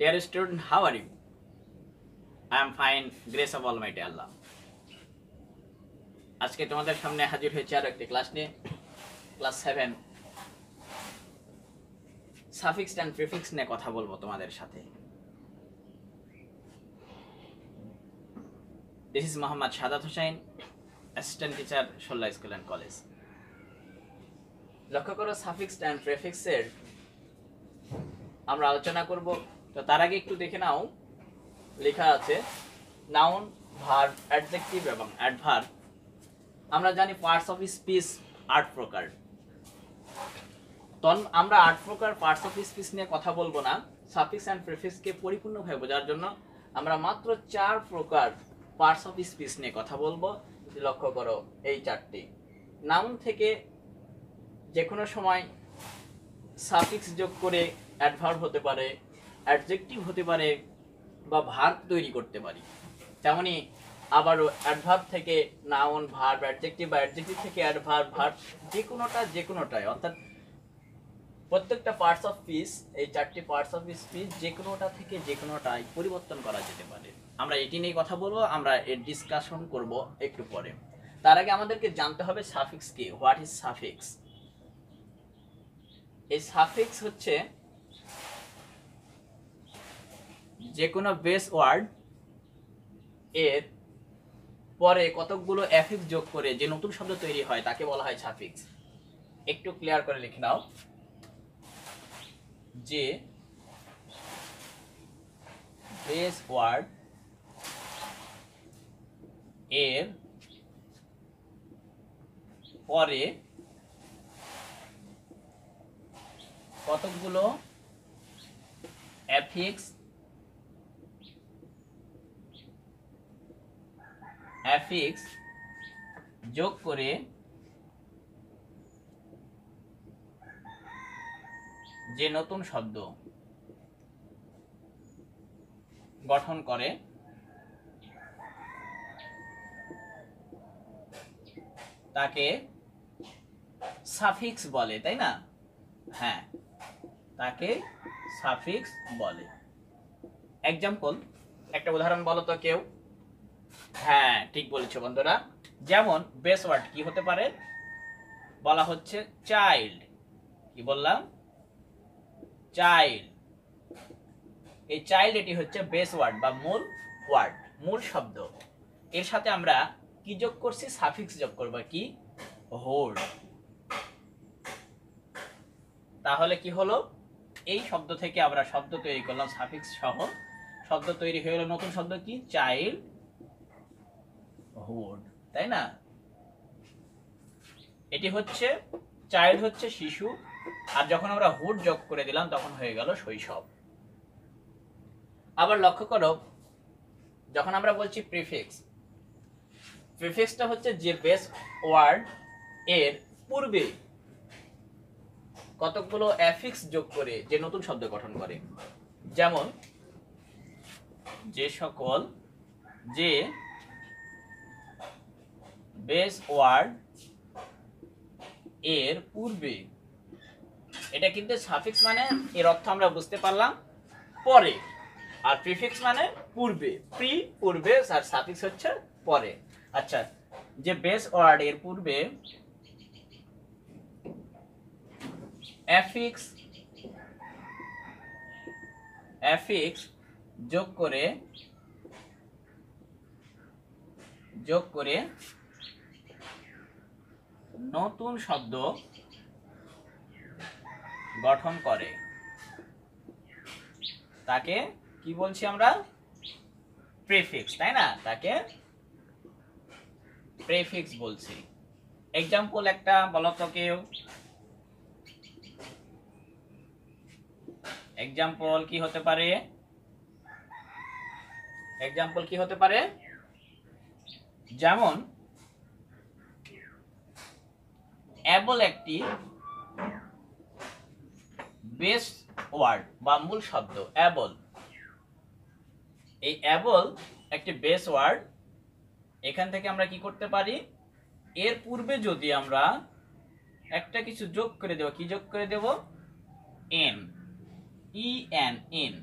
Dear student, how are you? I am fine, grace of Almighty Allah. আজকে তোমাদের সামনে হাজির হয়েছে আরো একটি ক্লাস নিয়ে, ক্লাস 7 সাফিক্স এন্ড প্রিফিক্স নিয়ে কথা বলবো তোমাদের সাথে। This is Muhammad Shahadat Hussain, assistant teacher, Sholla School and College. লক্ষ্য করো সাফিক্স এন্ড প্রিফিক্সের আমরা আলোচনা করব। তো তার আগে একটু দেখে নাও, লেখা আছে নাউন, ভার্ব, অ্যাডজেক্টিভ এবং অ্যাডভার্ব। আমরা জানি পার্টস অফ স্পিচ 8 প্রকার। তখন আমরা 8 প্রকার পার্টস অফ স্পিচ নিয়ে কথা বলবো না, সাফিক্স এন্ড প্রিফিক্সকে পরিপূর্ণভাবে বোঝার জন্য আমরা মাত্র 4 প্রকার পার্টস অফ স্পিচ নিয়ে কথা বলবো। লক্ষ্য করো এই 4টি। নাউন থেকে যে কোনো সময় সাফিক্স যোগ করে অ্যাডভার্ব হতে পারে, অ্যাডজেক্টিভ হতে পারে বা ভার্ব তৈরি করতে পারি। তেমনি আবারও অ্যাডভার্ব থেকে নাউন, ভার্ব, অ্যাডজেক্টিভ বা অ্যাডজেক্টিভ থেকে অ্যাডভার্ব, ভার্ব যে কোনোটাই, অর্থাৎ প্রত্যেকটা পার্টস অফ স্পিচ, এই 4টি পার্টস অফ স্পিচ যে কোনোটা থেকে যে কোনোটাই পরিবর্তন করা যেতে পারে। আমরা এটি নিয়ে কথা বলবো, আমরা এর ডিসকাশন করব একটু পরে। তার আগে আমাদেরকে জানতে হবে সাফিক্স কি, হোয়াট ইজ সাফিক্স। এই সাফিক্স হচ্ছে যে কোনো বেস ওয়ার্ড এর পরে কতকগুলো এফিক্স যোগ করে যে নতুন শব্দ তৈরি হয় তাকে বলা হয় সাফিক্স। একটু ক্লিয়ার করে লিখে নাও, যে বেস ওয়ার্ড এর পরে কতকগুলো এফিক্স যোগ করে যে নতুন শব্দ গঠন করে তাকে সাফিক্স বলে, তাই না? হ্যাঁ, তাকে সাফিক্স বলে। এক্সাম্পল, একটা উদাহরণ বলো তো কেউ। হ্যাঁ, ঠিক বলেছো বন্ধুরা। যেমন বেস ওয়ার্ড কি হতে পারে, বলা হচ্ছে চাইল্ড। কি বললাম? চাইল্ড। এই চাইল্ড এটি হচ্ছে বেস ওয়ার্ড বা মূল ওয়ার্ড, মূল শব্দ। এর সাথে আমরা কি যোগ করছি? সাফিক্স যোগ করব। কি? হোল্ড। তাহলে কি হলো? এই শব্দ থেকে আমরা শব্দ তৈরি করলাম সাফিক্স সহ, শব্দ তৈরি হয়ে গেল নতুন শব্দ। কি? চাইল্ড হুড, তাই না? এটি হচ্ছে চাইল্ড হচ্ছে শিশু, আর যখন আমরা হুড যোগ করে দিলাম তখন হয়ে গেল শৈশব। আবার লক্ষ্য করো, যখন আমরা বলছি প্রিফিক্স, প্রিফিক্সটা হচ্ছে যে বেস ওয়ার্ড এর পূর্বে কতগুলো এফিক্স যোগ করে যে নতুন শব্দ গঠন করে। যেমন যে সকল যে বেস ওয়ার্ড এর পূর্বে, এটা কিন্তু সাফিক্স মানে এর অর্থ আমরা বুঝতে পারলাম পরে, আর প্রিফিক্স মানে পূর্বে। প্রি পূর্বে, আর সাফিক্স হচ্ছে পরে। আচ্ছা, যে বেস ওয়ার্ড এর পূর্বে এফিক্স যোগ করে নতুন শব্দ গঠন করে তাকে কি বলছি আমরা? প্রিফিক্স, তাই না? তাকে প্রিফিক্স বলছি। এক্সাম্পল একটা বলো তো কেউ। এক্সাম্পল কি হতে পারে? যেমন অ্যাবল একটি বেস ওয়ার্ড বা মূল শব্দ। অ্যাবল, এই অ্যাবল একটি বেস ওয়ার্ড। এখান থেকে আমরা কি করতে পারি? এর পূর্বে যদি আমরা একটা কিছু যোগ করে দেব, কি যোগ করে দেব? N, E N, in.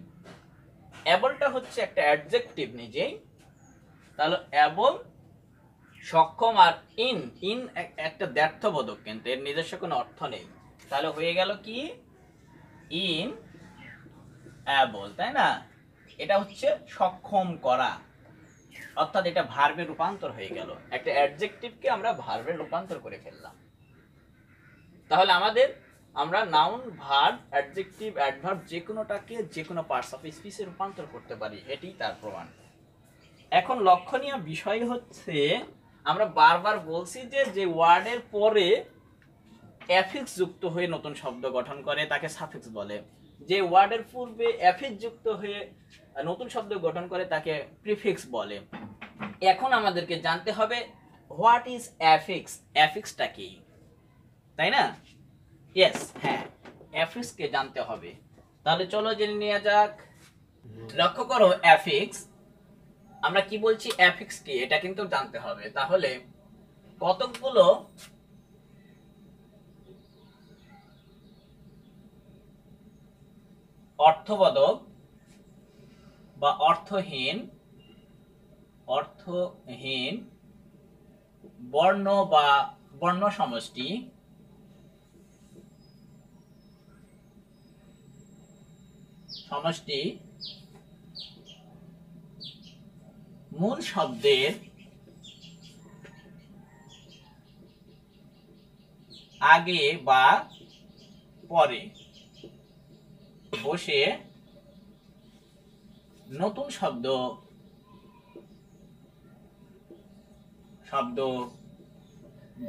অ্যাবলটা হচ্ছে একটা অ্যাডজেক্টিভ নিজেই, তাহলে অ্যাবল সক্ষম, আর ইন ইন একটা দ্ব্যর্থবোধক, কিন্তু এর নিজস্ব কোনো অর্থ নেই। তাহলে হয়ে গেল কি ইন অ্যাবল, তাই না? এটা হচ্ছে সক্ষম করা, অর্থাৎ এটা ভার্বে রূপান্তর হয়ে গেল, একটা অ্যাডজেক্টিভকে আমরা ভার্বে রূপান্তর করে ফেললাম। তাহলে আমরা নাউন, ভার্ব, অ্যাডজেক্টিভ, অ্যাডভার্ব যে কোনোটাকে যে কোনো পার্টস অফ স্পিচে রূপান্তর করতে পারি, এটি তার প্রমাণ। এখন লক্ষণীয় বিষয় হচ্ছে আমরা বারবার বলছি যে ওয়ার্ডের পরে অ্যাফিক্স যুক্ত হয়ে নতুন শব্দ গঠন করে তাকে সাফিক্স বলে, যে ওয়ার্ডের পূর্বে অ্যাফিক্স যুক্ত হয়ে নতুন শব্দ গঠন করে তাকে প্রিফিক্স বলে। এখন আমাদেরকে জানতে হবে হোয়াট ইজ অ্যাফিক্স, অ্যাফিক্সটা কি, তাই না? ইয়েস, হ্যাঁ, অ্যাফিক্স কে জানতে হবে। তাহলে চলো জেনে নেওয়া যাক। লক্ষ্য করো অ্যাফিক্স, আমরা কি বলছি, অ্যাফিক্স কি এটা কিন্তু জানতে হবে। তাহলে কতগুলো অর্থবোধক বা অর্থহীন বর্ণ বা বর্ণ সমষ্টি মূল শব্দের আগে বা পরে বসে নতুন শব্দ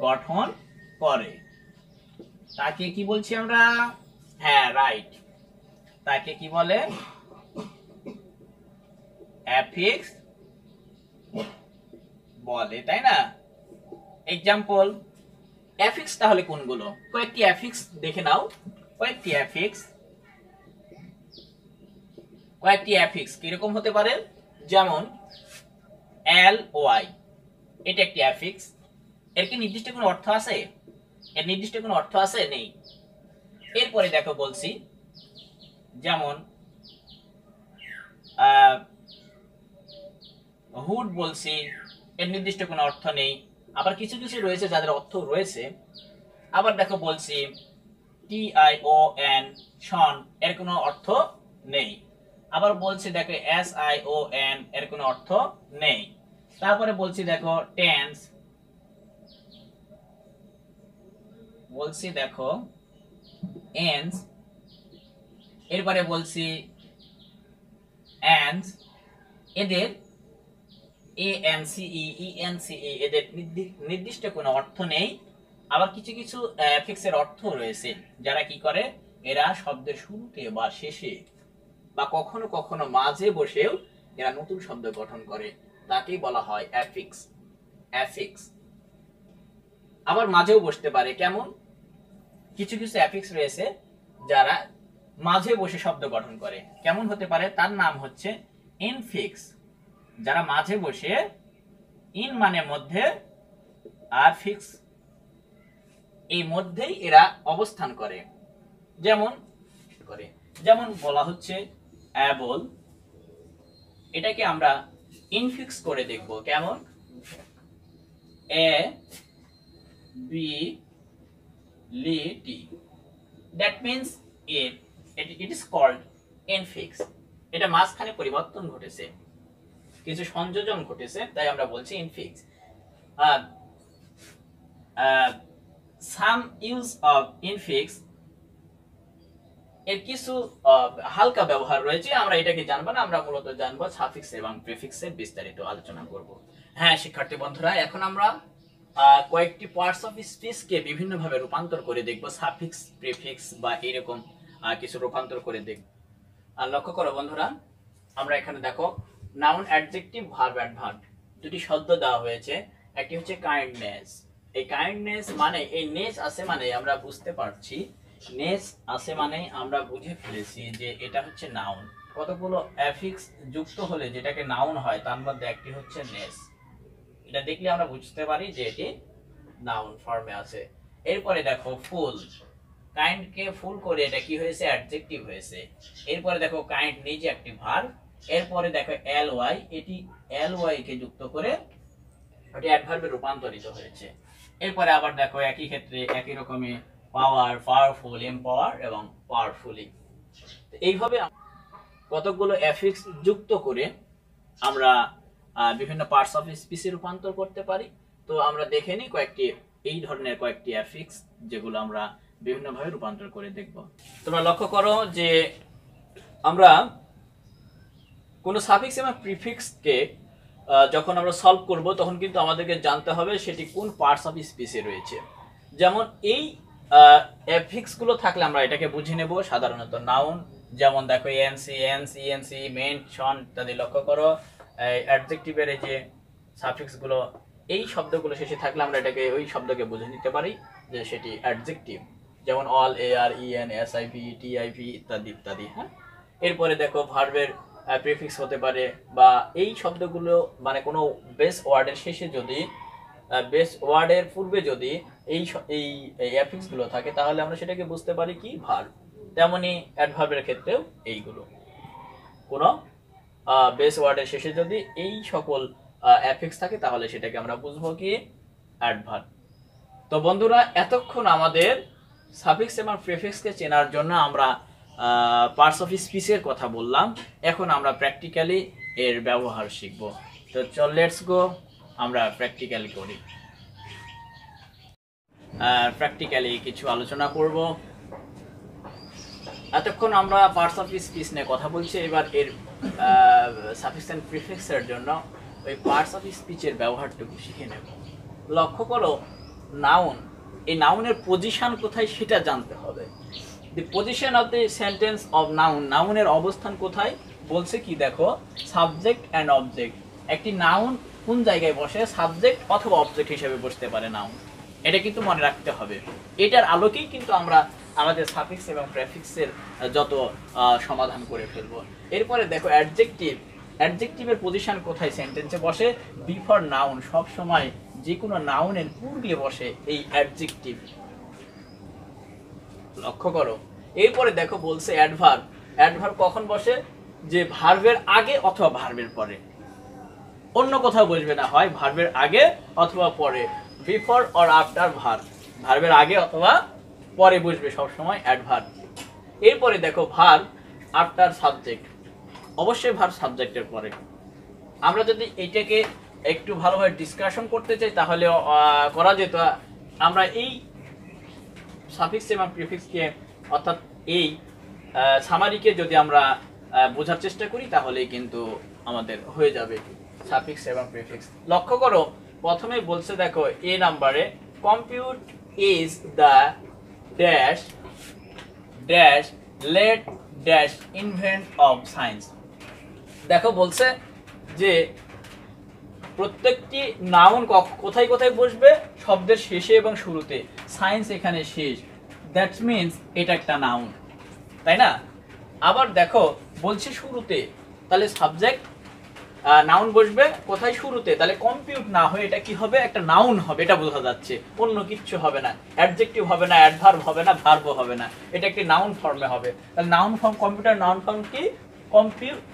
গঠন করে তাকে কি বলছি আমরা? হ্যাঁ, রাইট, তাকে কি বলে? অ্যাফিক্স বলে, তাই না? এক্সাম্পল, অ্যাফিক্স তাহলে কোনগুলো? কয়েকটি অ্যাফিক্স দেখে নাও। কয়েকটি অ্যাফিক্স কিরকম হতে পারে? যেমন এল ওয়াই, এটা একটি অ্যাফিক্স। এর কি নির্দিষ্ট কোনো অর্থ আছে? এর নির্দিষ্ট কোনো অর্থ আছে? নেই। এরপরে দেখো বলছি, যেমন হুড বলছি, এর নির্দিষ্ট কোনো অর্থ নেই। আবার কিছু কিছু রয়েছে যাদের অর্থ রয়েছে। আবার দেখো বলছি TION, শন, এর কোনো অর্থ নেই। আবার বলছি দেখো SION, এর কোনো অর্থ নেই। তারপরে বলছি দেখো টেন্স, বলছি দেখো এন্স, এরপরে বলছি অ্যান্স, এদের ANCE, ENCE, এদের নির্দিষ্ট কোনো অর্থ নেই। আবার কিছু কিছু অ্যাফিক্সের অর্থ রয়েছে, যারা কি করে, এরা শব্দের শুরুতে বা শেষে বা কখনো কখনো মাঝে বসেও এরা নতুন শব্দ গঠন করে, তাকেই বলা হয় অ্যাফিক্স। আবার মাঝেও বসতে পারে, কেমন? কিছু কিছু অ্যাফিক্স রয়েছে যারা মাঝে বসে শব্দ গঠন করে, কেমন হতে পারে? তার নাম হচ্ছে ইনফিক্স, যারা মাঝে বসে, ইন মানে মধ্যে, আর ফিক্স এই মধ্যেই এরা অবস্থান করে। যেমন বলা হচ্ছে অ্যাবল, এটাকে আমরা ইনফিক্স করে দেখব, কেমন? ABLT, that means it is called infix। এটা মাঝখানে পরিবর্তন ঘটেছে, কিছু সংযোজন ঘটেছে, তাই আমরা বলছি infix. Some use of infix, এর কিছু হালকা ব্যবহার রয়েছে, আমরা এটাকে জানবো না, আমরা মূলত জানবো সাফিক্স এবং প্রিফিক্সের বিস্তারিত আলোচনা করব। হ্যাঁ শিক্ষার্থী বন্ধুরা, এখন আমরা কয়েকটি পার্টস অফ স্পিচকে বিভিন্নভাবে রূপান্তর করে দেখব, সাফিক্স, প্রিফিক্স বা এরকম কিছু রূপান্তর করে দেখব। আর লক্ষ্য করো বন্ধুরা, আমরা এখানে দেখো নাউন, অ্যাডজেক্টিভ, ভার্ব, অ্যাডভার্ব দুটি শব্দ দেওয়া হয়েছে। একটি হচ্ছে কাইন্ডনেস। এই কাইন্ডনেস মানে, এই নেস আছে মানে আমরা বুঝতে পারছি, নেস আছে মানে আমরা বুঝে ফেলেছি যে এটা হচ্ছে নাউন। কতগুলো অ্যাফিক্স যুক্ত হলে যেটাকে নাউন হয়, তার মধ্যে একটি হচ্ছে নেস। এটা দেখলে আমরা বুঝতে পারি যে এটি নাউন ফর্মে আছে। এরপরে দেখো ফুল, কাইন্ড কে ফুল করে এটা কি হয়েছে? অ্যাডজেক্টিভ হয়েছে। এরপরে দেখো কাইন্ড নিজে একটি ভার্ব, এরপরে দেখো এল ওয়াই, এটি এল ওয়াই কে যুক্ত করে এটি অ্যাডভার্বে রূপান্তরিত হয়েছে। এরপরে আবার দেখো একই ক্ষেত্রে একই রকমই পাওয়ার, পাওয়ারফুল, এমপাওয়ার এবং পাওয়ারফুলি। এইভাবে কতগুলো এফিক্স যুক্ত করে আমরা বিভিন্ন পার্টস অফ স্পিচে রূপান্তর করতে পারি। তো আমরা দেখে নিই কয়েকটি এই ধরনের কয়েকটি এফিক্স যেগুলো আমরা বিভিন্নভাবে রূপান্তর করে দেখব। তোমরা লক্ষ্য করো যে আমরা কোনো সাফিক্স এবং প্রিফিক্সকে যখন আমরা সলভ করব তখন কিন্তু আমাদেরকে জানতে হবে সেটি কোন পার্টস অফ স্পিচে রয়েছে। যেমন এই এফিক্সগুলো থাকলে আমরা এটাকে বুঝে নেব সাধারণত নাউন, যেমন দেখো এনসি, এনসি, এনসি, মেনশন ইত্যাদি। লক্ষ্য করো অ্যাডজেক্টিভের এই যে সাফিক্সগুলো, এই শব্দগুলো শেষে থাকলে আমরা এটাকে ওই শব্দকে বুঝে নিতে পারি যে সেটি অ্যাডজেক্টিভ, যেমন all, A R, E N, S I P, T I P ইত্যাদি ইত্যাদি। হ্যাঁ, এরপরে দেখো ভার্বের প্রিফিক্স হতে পারে, বা এই শব্দগুলো মানে কোনো বেস ওয়ার্ডের শেষে যদি বেস ওয়ার্ডের পূর্বে যদি এই এই অ্যাফিক্সগুলো থাকে তাহলে আমরা সেটাকে বুঝতে পারি কি ভার্ব। তেমনি অ্যাডভার্বের ক্ষেত্রেও এইগুলো কোনো বেস ওয়ার্ডের শেষে যদি এই সকল অ্যাফিক্স থাকে তাহলে সেটাকে আমরা বুঝবো কি অ্যাডভার্ব। তো বন্ধুরা, এতক্ষণ আমাদের সাফিক্স এবং প্রিফিক্সকে চেনার জন্য আমরা পার্টস অফ স্পিচের কথা বললাম। এখন আমরা প্র্যাকটিক্যালি এর ব্যবহার শিখব। তো চল লেটস গো, আমরা প্র্যাকটিক্যালি করি। প্র্যাকটিক্যালি কিছু আলোচনা করব। এতক্ষণ আমরা পার্টস অফ স্পিচ নিয়ে কথা বলছি, এবার এর সাফিক্স এন্ড প্রিফিক্সের জন্য ওই পার্টস অফ স্পিচের ব্যবহারটুকু শিখে নেব। লক্ষ্য করো, নাউন, এই নাউনের পজিশন কোথায় সেটা জানতে হবে। দি position of the sentence of noun, নাউনের অবস্থান কোথায় বলছে কি দেখো, সাবজেক্ট অ্যান্ড অবজেক্ট। একটি নাউন কোন জায়গায় বসে, সাবজেক্ট অথবা অবজেক্ট হিসেবে বসতে পারে নাউন, এটা কিন্তু মনে রাখতে হবে। এটার আলোকেই কিন্তু আমরা আমাদের সাফিক্স এবং প্রিফিক্সের যত সমাধান করে ফেলব। এরপরে দেখো অ্যাডজেক্টিভ, অ্যাডজেক্টিভের পজিশন কোথায় সেন্টেন্সে বসে, বিফোর নাউন, সব সময় যে কোনো নাউনের পূর্বে বসে এই অ্যাডজেক্টিভ। লক্ষ্য করো, এরপরে দেখো বলছে অ্যাডভার্ব, অ্যাডভার্ব কখন বসে, যে ভার্বের আগে অথবা ভার্বের পরে, অন্য কোথাও বসবে না, হয় ভার্বের আগে অথবা পরে, বিফোর অর আফটার ভার্ব, ভার্বের আগে অথবা পরে বসবে সব সময় অ্যাডভার্ব। এরপরে দেখো ভার্ব আফটার সাবজেক্ট, অবশ্যই ভার্ব সাবজেক্টের পরে। আমরা যদি এইটাকে একটু ভালোভাবে ডিসকাশন করতে চাই তাহলে করা যেত। আমরা এই সাফিক্স এবং প্রিফিক্সকে অর্থাৎ এই সামারিকে যদি আমরা বোঝার চেষ্টা করি তাহলেই কিন্তু আমাদের হয়ে যাবে সাফিক্স এবং প্রিফিক্স। লক্ষ্য করো, প্রথমে বলছে দেখো এ নাম্বারে, compute is the dash dash late dash invent of science. দেখো বলছে যে প্রত্যেকটি নাউন কোথায় কোথায় বসবে, শব্দের শেষে এবং শুরুতে, সায়েন্স এখানে শেষ, দ্যাট মিনস এটা একটা নাউন, তাই না? আবার দেখো বলছে শুরুতে, তাহলে সাবজেক্ট নাউন বসবে কোথায়, শুরুতে, তাহলে কম্পিউট না হয়ে এটা কি হবে, একটা নাউন হবে, এটা বোঝা যাচ্ছে, অন্য কিচ্ছু হবে না, অ্যাডজেক্টিভ হবে না, অ্যাডভার্ব হবে না, ভার্বও হবে না, এটা একটি নাউন ফর্মে হবে। তাহলে noun form, computer noun form কি,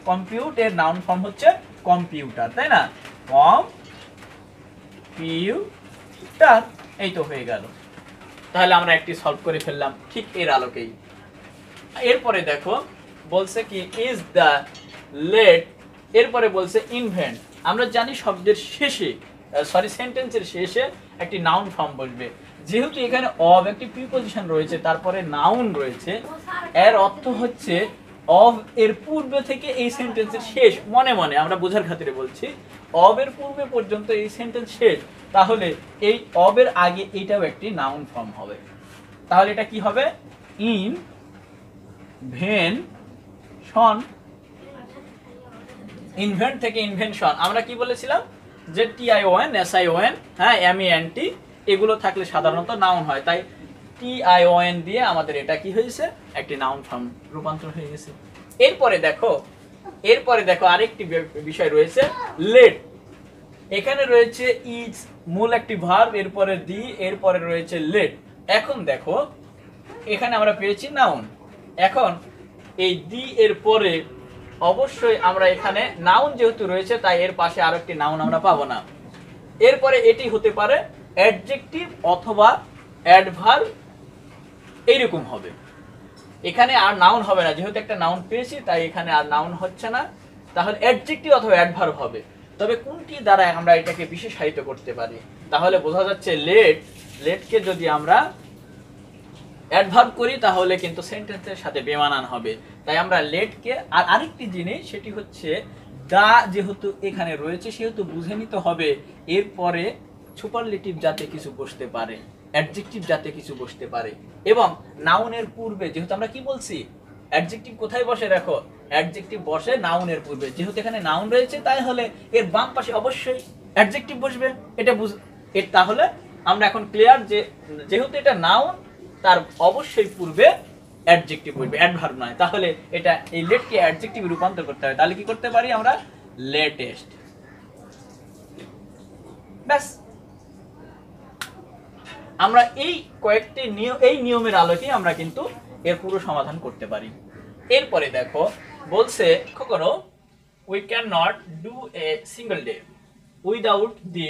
কম্পিউট এর নাউন ফর্ম হচ্ছে কম্পিউটার, তাই না? কম্পিউটার, এই তো হয়ে গেল। তাহলে আমরা একটি সলভ করে ফেললাম ঠিক এর আলোকেই। এরপরে দেখো বলছে কি ইজ দ্য লেট, এরপরে বলছে ইনভেন্ট। আমরা জানি শব্দের শেষে, সেন্টেন্সের শেষে একটি নাউন ফর্ম বসবে, যেহেতু এখানে অব একটি প্রিপজিশন রয়েছে, তারপরে নাউন রয়েছে, এর অর্থ হচ্ছে অব এর পূর্বে থেকে এই সেন্টেন্সের শেষ, মনে মনে আমরা বোঝার খাতিরে বলছি, অব এর পূর্বে পর্যন্ত এই সেন্টেন্স শেষ, তাহলে এই অব এর আগে এইটাও একটি নাউন ফর্ম হবে। তাহলে এটা কি হবে, ইনভেনশন। ইনভেন্ট থেকে ইনভেনশন, আমরা কি বলেছিলাম যে টিআইওএন, এসআইওএন, হ্যাঁ, এমইএনটি এগুলো থাকলে সাধারণত নাউন হয়, তাই টিআইওএন দিয়ে আমাদের এটা কি হয়েছে, একটি নাউন ফর্ম রূপান্তর হয়ে গেছে। এরপরে দেখো আরেকটি বিষয় রয়েছে লেট। এখানে রয়েছে ইজ, মূল একটি ভার্ব, এরপরে দি, এরপরে রয়েছে লেট। এখন দেখো এখানে আমরা পেয়েছি নাউন, এখন এই দি এর পরে অবশ্যই আমরা এখানে নাউন যেহেতু রয়েছে তাই এর পাশে আরেকটি নাউন আমরা পাবো না। এরপরে এটি হতে পারে অ্যাডজেক্টিভ অথবা অ্যাডভার্ব, এইরকম হবে। এখানে আর নাউন হবে না, যেহেতু একটা নাউন পেয়েছি তাই এখানে আর নাউন হচ্ছে না, তাহলে অ্যাডজেক্টিভ অথবা অ্যাডভার্ব হবে। তবে কোনটি দ্বারা আমরা এটাকে বিশেষায়িত করতে পারি? তাহলে বোঝা যাচ্ছে লেটকে যদি আমরা অ্যাডভার্ব করি তাহলে কিন্তু সেন্টেন্সের সাথে বেমানান হবে। তাই আমরা লেটকে, আর আরেকটি জিনিস সেটি হচ্ছে দা যেহেতু এখানে রয়েছে সেহেতু বুঝে নিতে হবে এরপরে সুপারলেটিভ যাতে কিছু বসতে পারে, অ্যাডজেক্টিভ যাতে কিছু বসতে পারে। এবং নাউনের পূর্বে যেহেতু আমরা কি বলছি, অ্যাডজেক্টিভ কোথায় বসে? দেখো অ্যাডজেক্টিভ বসে নাউনের পূর্বে, যেহেতু এখানে নাউন রয়েছে তাই হলে এর বাম পাশে অবশ্যই অ্যাডজেক্টিভ বসবে। এটা তাহলে আমরা এখন ক্লিয়ার যে যেহেতু এটা নাউন তার অবশ্যই পূর্বে অ্যাডজেক্টিভ বসবে, অ্যাডভার্ব নয়। তাহলে এটা এই লেটকে অ্যাডজেক্টিভে রূপান্তর করতে হবে। তাহলে কি করতে পারি আমরা? লেটেস্ট। ব্যাস, আমরা এই কয়েকটি নিয়মের আলোকে আমরা কিন্তু এর পুরো সমাধান করতে পারি। এরপরে দেখো বলছে, লক্ষ্য করো, we can not do a single day without the,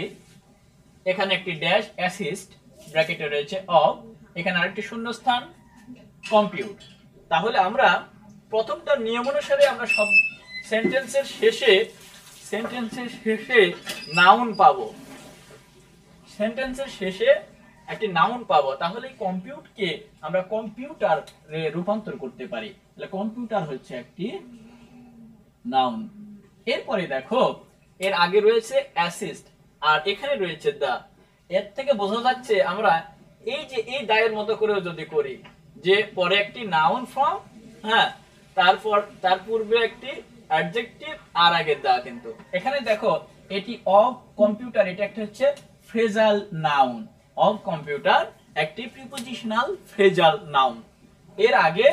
এখানে একটি ড্যাশ অ্যাসিস্ট ব্র্যাকেটে রয়েছে অফ, এখানে আরেকটি শূন্যস্থান কম্পিউট। তাহলে আমরা প্রথমটা নিয়ম অনুসারে আমরা সব সেন্টেন্সের শেষে নাউন পাবো, সেন্টেন্সের শেষে একটি নাউন পাবো। তাহলে এই কম্পিউটকে আমরা কম্পিউটার রূপান্তর করতে পারি। তাহলে কম্পিউটার হচ্ছে একটি নাউন। এরপরে দেখো এর আগে রয়েছে অ্যাসিস্ট আর এখানে রয়েছে দা। এর থেকে বোঝা যাচ্ছে আমরা এই যে এই দায়ের মতো করেও যদি করি যে পরে একটি নাউন ফর্ম, হ্যাঁ, তারপর তার পূর্বে একটি অ্যাডজেক্টিভ আর আগে দা। কিন্তু এখানে দেখো এটি অফ কম্পিউটার, এটা একটা হচ্ছে ফ্রেজাল নাউন। অফ কম্পিউটার একটি প্রিপোজিশনাল ফ্রেজাল নাউন। এর আগে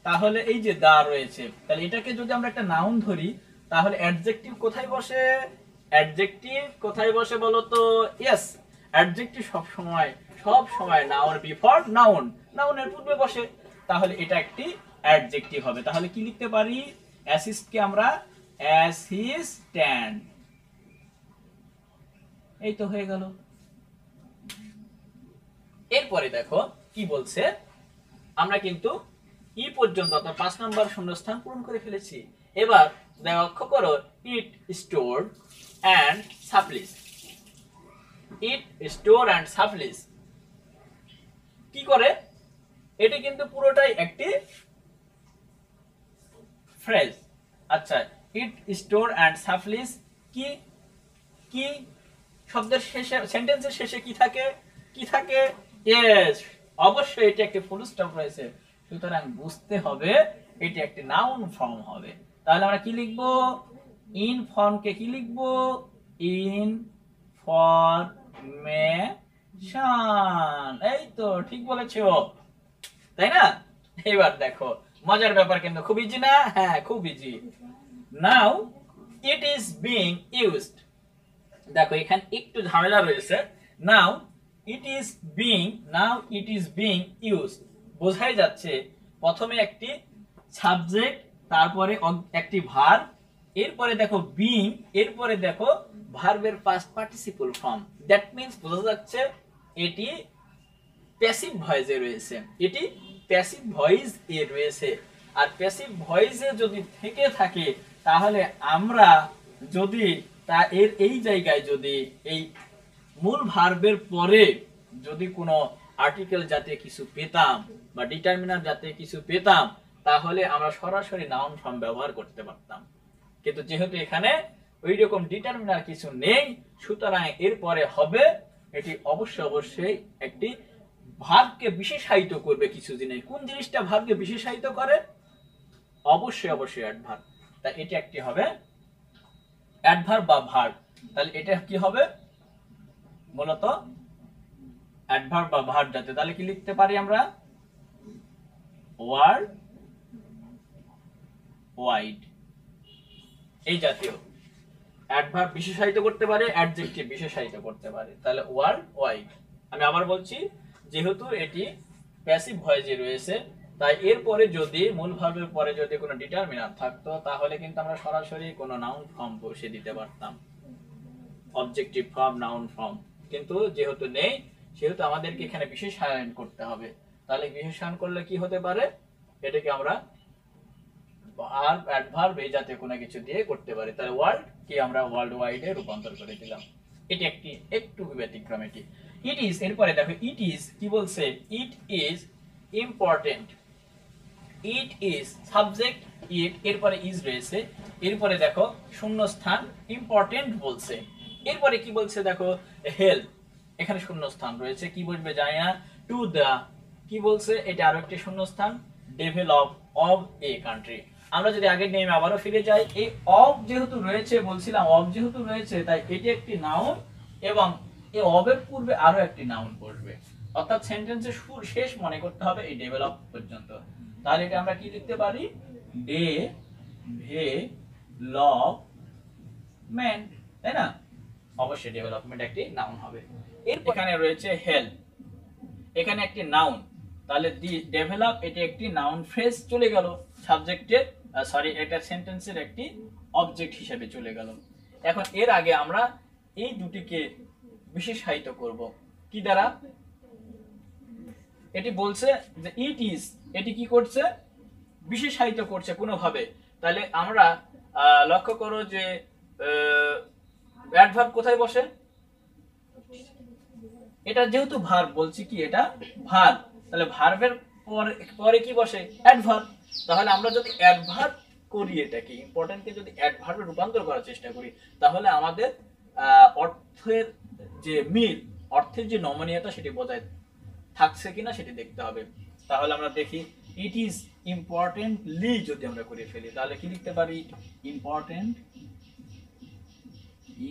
তাহলে এই যে দা রয়েছে, তাহলে এটাকে যদি আমরা একটা নাউন ধরি তাহলে অ্যাডজেক্টিভ কোথায় বসে? অ্যাডজেক্টিভ কোথায় বসে বলো তো? ইয়েস, অ্যাডজেক্টিভ সব সময় নাউন বিফোর নাউন, নাউনের পূর্বে বসে। তাহলে এটা একটি অ্যাডজেক্টিভ হবে। তাহলে কি লিখতে পারি? অ্যাসিস্টকে আমরা অ্যাসিস্ট্যান্ট, এই তো হয়ে গেল। এরপরে দেখো কি বলছে, আমরা কিন্তু ই পর্যন্ত অর্থাৎ 5 নম্বর শূন্যস্থান পূরণ করে ফেলেছি। এবার লক্ষ্য করো, it store and supplies. It store and supplies কি করে? এটি কিন্তু পুরোটাই একটি ফ্রেজ। আচ্ছা, ইট স্টোর অ্যান্ড সাপ্লিস কি কি শব্দের শেষে, সেন্টেন্সের শেষে কি থাকে? কি থাকে? ইয়েস, অবশ্যই এটি একটি ফুল স্টপ রয়েছে, সুতরাং বুঝতে হবে এটি একটি নাউন ফর্ম হবে। তাহলে আমরা কি লিখব? ইন ফর্মকে কি লিখব? ইনফরমেশন। এই তো ঠিক বলেছো, তাই না? এবার দেখো মজার ব্যাপার, কিন্তু খুব ইজি না? হ্যাঁ, খুব easy. Now it is being used. দেখো এখানে একটু ঝামেলা রয়েছে। নাও ইট ইজ বিং ইউজড বোঝাই যাচ্ছে প্রথমে একটি সাবজেক্ট, তারপরে একটি ভার্ব, এরপরে দেখো বিং, এরপরে দেখো ভার্বের past participle form. That means বোঝা যাচ্ছে এটি প্যাসিভ ভয়েসে রয়েছে, এটি প্যাসিভ ভয়েস এ রয়েছে। আর প্যাসিভ ভয়েসে যদি থেকে থাকে তাহলে আমরা যদি এই জায়গায় যদি এই মূল ভার্বের পরে যদি কোনো আর্টিকেল জাতীয় কিছু পেতাম বা ডিটারমিনার জাতীয় কিছু পেতাম তাহলে আমরা সরাসরি নাউন ফর্ম ব্যবহার করতে পারতাম। কিন্তু যেহেতু এখানে ওই রকম ডিটারমিনার কিছু নেই, সুতরাং এরপরে হবে এটি অবশ্যই একটি ভার্বকে বিশেষায়িত করবে কিছু জিনিস। কোন জিনিসটা ভার্বকে বিশেষায়িত করে? অবশ্যই অ্যাডভার্ব। তাই এটি একটি হবে অ্যাডভার্ব বা ভার্ব। তাহলে এটা কি হবে মূলত? অ্যাডভার্ব বা ভার্ব জাতীয়। তাহলে কি লিখতে পারি আমরা? ওয়ার্ড ওয়াইড, এই জাতীয়। অ্যাডভার্ব বিশেষায়িত করতে পারে, অ্যাডজেক্টিভ বিশেষায়িত করতে পারে। তাহলে ওয়ার্ড ওয়াইড। আমি আবার বলছি, যেহেতু এটি প্যাসিভ ভয়েসে রয়েছে তাই এরপরে যদি মূল ভার্বের পরে যদি কোনো ডিটারমিনার থাকতো তাহলে কিন্তু আমরা সরাসরি কোনো নাউন ফর্ম বসিয়ে দিতে পারতাম, অবজেক্টিভ ফর্ম, নাউন ফর্ম। কিন্তু যেহেতু নেই সেহেতু আমাদেরকে এখানে বিশেষায়ন করতে হবে। তাহলে বিশেষায়ন করলে কি হতে পারে, এটাকে আমরা ভার্ব অ্যাডভার্ব এই জাতীয় কোনো কিছু দিয়ে করতে পারি। তাহলে ওয়ার্ল্ড কি আমরা ওয়ার্ল্ড ওয়াইডে রূপান্তর করে দিলাম। এটি একটু ব্যতিক্রম। এটি ইট ইজ, এরপরে দেখো ইট ইজ কি বলছে, it is important. It is subject it, এরপরে ইজ রয়েছে, এরপরে দেখো শূন্যস্থান ইম্পর্টেন্ট বলছে, এরপরে কি বলছে দেখো হেল্প, এখানে শূন্যস্থান রয়েছে, কি বলবে জানি না, টু দা কি বলছে, এটা আরো একটি শূন্যস্থান, ডেভেলপ অফ এ কান্ট্রি। আমরা যদি আগের নেমে আবারও ফিরে যাই, এই অফ যেহেতু রয়েছে, বলছিলাম অফ যেহেতু রয়েছে তাই এটি একটি নাউন এবং এই অফের পূর্বে আরো একটি নাউন বসবে, অর্থাৎ সেন্টেন্সের শেষ মনে করতে হবে এই ডেভেলপ পর্যন্ত। তাহলে এটা আমরা কি লিখতে পারি, ডেভেলপমেন্ট, তাই না? অবশ্যই ডেভেলপমেন্ট একটি নাউন হবে। এরপর এখানে রয়েছে হেল্প, এখানে একটি নাউন, তাহলে দি ডেভেলপ এটি একটি নাউন ফ্রেজ চলে গেল সাবজেক্টের, সরি এটা সেন্টেন্সের একটি অবজেক্ট হিসেবে চলে গেল। এখন এর আগে আমরা এই দুটিকে বিশেষায়িত করব কি দ্বারা, এটি বলছে যে ইট ইজ, এটি কি করছে, বিশেষায়িত করছে কোনোভাবে। তাহলে আমরা লক্ষ্য করো যে অ্যাডভার্ব কোথায় বসে, এটা যেহেতু ভার্ব বলছি কি এটা ভার্ব, তাহলে ভার্বের পরে কি বসে, অ্যাডভার্ব। তাহলে আমরা যদি অ্যাডভার্ব করি, এটাকে ইম্পর্টেন্টকে যদি অ্যাডভার্বে রূপান্তর করার চেষ্টা করি, তাহলে আমাদের অর্থের যে মিল, অর্থের যে নমনীয়তা সেটি বজায় থাকছে কিনা সেটি দেখতে হবে। তাহলে আমরা দেখি ইট ইজ ইম্পর্টেন্টলি যদি আমরা করে ফেলি তাহলে কি লিখতে পারি,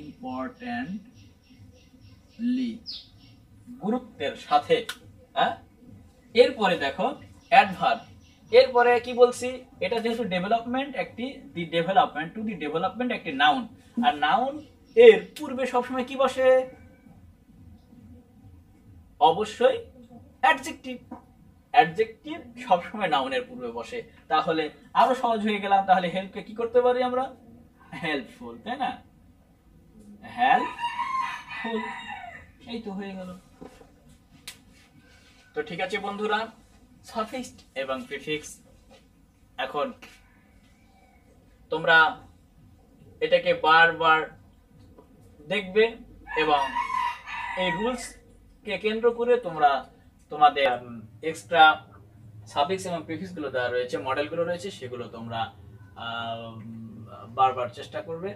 ইম্পর্টেন্টলি, গুরুত্বের সাথে। হ্যাঁ, এরপরে দেখো অ্যাডভার্ব, এরপরে কি বলছি, এটা যেহেতু ডেভেলপমেন্ট একটি, দি ডেভেলপমেন্ট টু দি ডেভেলপমেন্ট একটি নাউন, আর নাউন এর পূর্বে সবসময় কি বসে, অবশ্যই অ্যাডজেক্টিভ। অ্যাডজেক্টিভ সবসময় নাউনের পূর্বে বসে। তাহলে আরো সহজ হয়ে গেলাম, তাহলে হেল্পকে কি করতে পারি আমরা, হেল্পফুল, তাই না, হেল্পফুল, এই তো হয়ে গেল। তো ঠিক আছে বন্ধুরা, সাফিক্স এবং প্রিফিক্স এখন তোমরা এটাকে বারবার দেখবে এবং এই রুলস কে কেন্দ্র করে তোমরা তোমাদের এক্সট্রা সাফিক্স এবং প্রিফিক্স গুলো দেওয়া রয়েছে, মডেলগুলো রয়েছে, সেগুলো তোমরা বারবার চেষ্টা করবে।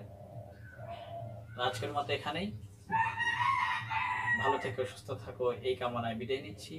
আজকের মতো এখানেই, ভালো থেকো, সুস্থ থাকো এই কামনায় বিদায় নিচ্ছি।